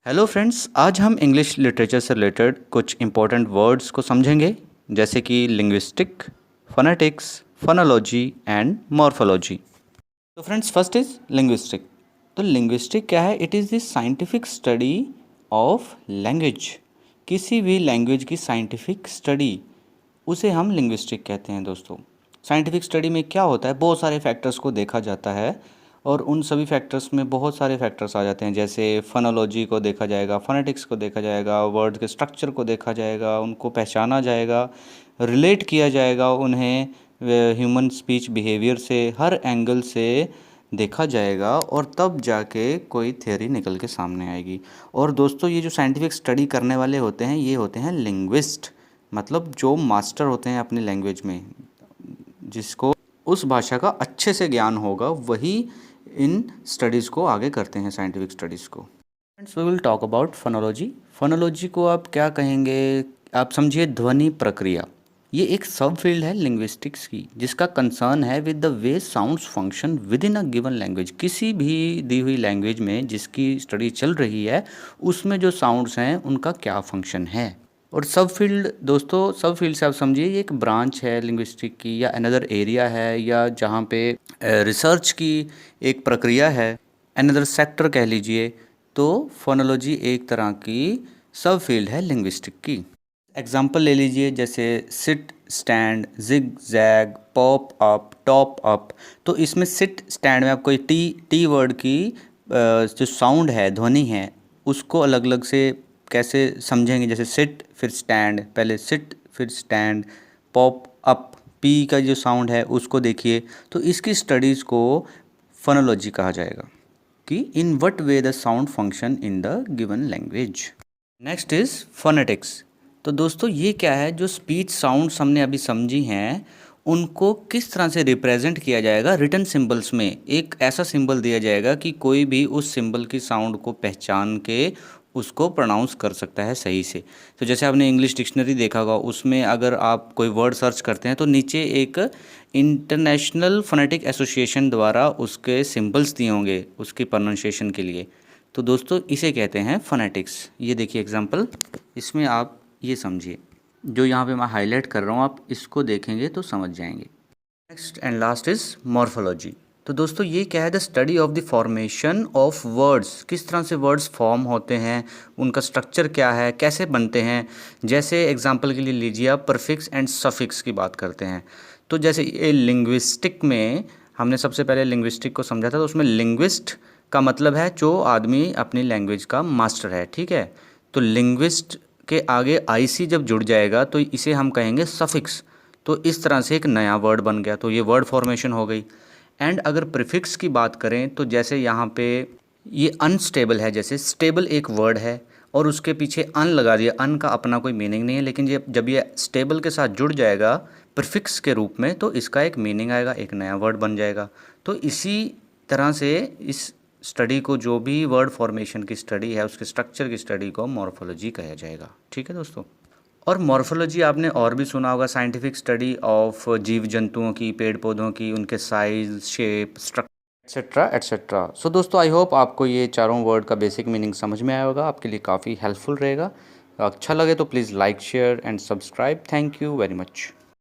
Hello friends, आज हम English literature से रिलेटेड कुछ इंपॉर्टेंट वर्ड्स को समझेंगे, जैसे कि linguistic, phonetics, phonology and morphology. तो फ्रेंड्स, फर्स्ट इज लिंग्विस्टिक। तो लिंग्विस्टिक क्या है? It is the scientific study of language. किसी भी लैंग्वेज की साइंटिफिक स्टडी, उसे हम लिंग्विस्टिक कहते हैं दोस्तों। साइंटिफिक स्टडी में क्या होता है, बहुत सारे फैक्टर्स को देखा जाता है और उन सभी फैक्टर्स में बहुत सारे फैक्टर्स आ जाते हैं, जैसे फोनोलॉजी को देखा जाएगा, फोनेटिक्स को देखा जाएगा, वर्ड के स्ट्रक्चर को देखा जाएगा, उनको पहचाना जाएगा, रिलेट किया जाएगा उन्हें ह्यूमन स्पीच बिहेवियर से, हर एंगल से देखा जाएगा और तब जाके कोई थ्योरी निकल के सामने आएगी। और दोस्तों, ये जो साइंटिफिक स्टडी करने वाले होते हैं, ये होते हैं लिंग्विस्ट, मतलब जो मास्टर होते हैं अपनी लैंग्वेज में, जिसको उस भाषा का अच्छे से ज्ञान होगा, वही इन स्टडीज़ को आगे करते हैं, साइंटिफिक स्टडीज़ को। Friends, we will talk about phonology. Phonology को आप क्या कहेंगे? आप समझिए ध्वनि प्रक्रिया। ये एक सब फील्ड है लिंग्विस्टिक्स की, जिसका कंसर्न है with the way sounds function with in a given language. किसी भी दी हुई लैंग्वेज में जिसकी स्टडी चल रही है, उसमें जो साउंड्स हैं उनका क्या फंक्शन है। और सब फील्ड दोस्तों, सब फील्ड से आप समझिए ये एक ब्रांच है लिंग्विस्टिक की, या अनदर एरिया है, या जहाँ पे रिसर्च की एक प्रक्रिया है, अनदर सेक्टर कह लीजिए। तो फोनोलॉजी एक तरह की सब फील्ड है लिंग्विस्टिक की। एग्जाम्पल ले लीजिए, जैसे sit, stand, zig zag, pop up, top up. तो इसमें सिट स्टैंड में आप कोई टी वर्ड की जो साउंड है, ध्वनि है, उसको अलग अलग से कैसे समझेंगे। जैसे सिट फिर स्टैंड, पहले सिट फिर स्टैंड, पॉप अप, पी का जो साउंड है उसको देखिए। तो इसकी स्टडीज़ को फोनोलॉजी कहा जाएगा कि in what way the sound function in the given language. Next is phonetics. तो दोस्तों, ये क्या है? जो स्पीच साउंड्स हमने अभी समझी हैं, उनको किस तरह से रिप्रेजेंट किया जाएगा रिटन सिंबल्स में। एक ऐसा सिंबल दिया जाएगा कि कोई भी उस सिंबल की साउंड को पहचान के उसको प्रोनाउंस कर सकता है सही से। तो जैसे आपने इंग्लिश डिक्शनरी देखा होगा, उसमें अगर आप कोई वर्ड सर्च करते हैं तो नीचे एक इंटरनेशनल फोनेटिक एसोसिएशन द्वारा उसके सिंबल्स दिए होंगे उसकी प्रोनाउंसिएशन के लिए। तो दोस्तों, इसे कहते हैं फोनेटिक्स। ये देखिए एग्जांपल, इसमें आप ये समझिए, जो यहाँ पे मैं हाईलाइट कर रहा हूँ, आप इसको देखेंगे तो समझ जाएंगे। Next and last is morphology. तो दोस्तों, ये क्या है? The study of the formation of words. किस तरह से वर्ड्स फॉर्म होते हैं, उनका स्ट्रक्चर क्या है, कैसे बनते हैं। जैसे एग्जांपल के लिए लीजिए, आप परफिक्स एंड सफिक्स की बात करते हैं। तो जैसे ये लिंग्विस्टिक में हमने सबसे पहले लिंग्विस्टिक को समझा था, तो उसमें लिंग्विस्ट का मतलब है जो आदमी अपनी लैंग्वेज का मास्टर है, ठीक है। तो लिंग्विस्ट के आगे आईसी जब जुड़ जाएगा तो इसे हम कहेंगे सफिक्स। तो इस तरह से एक नया वर्ड बन गया, तो ये वर्ड फॉर्मेशन हो गई। एंड अगर प्रीफिक्स की बात करें, तो जैसे यहाँ पे ये अनस्टेबल है, जैसे स्टेबल एक वर्ड है और उसके पीछे अन लगा दिया। अन का अपना कोई मीनिंग नहीं है, लेकिन ये जब ये स्टेबल के साथ जुड़ जाएगा प्रीफिक्स के रूप में, तो इसका एक मीनिंग आएगा, एक नया वर्ड बन जाएगा। तो इसी तरह से इस स्टडी को, जो भी वर्ड फॉर्मेशन की स्टडी है, उसके स्ट्रक्चर की स्टडी को मॉर्फोलॉजी कहा जाएगा, ठीक है दोस्तों। और मॉर्फोलॉजी आपने और भी सुना होगा, साइंटिफिक स्टडी ऑफ जीव जंतुओं की, पेड़ पौधों की, उनके size, shape, structure etcetera etcetera. So दोस्तों, आई होप आपको ये चारों वर्ड का बेसिक मीनिंग समझ में आया होगा, आपके लिए काफ़ी हेल्पफुल रहेगा। अच्छा लगे तो please like, share and subscribe. Thank you very much.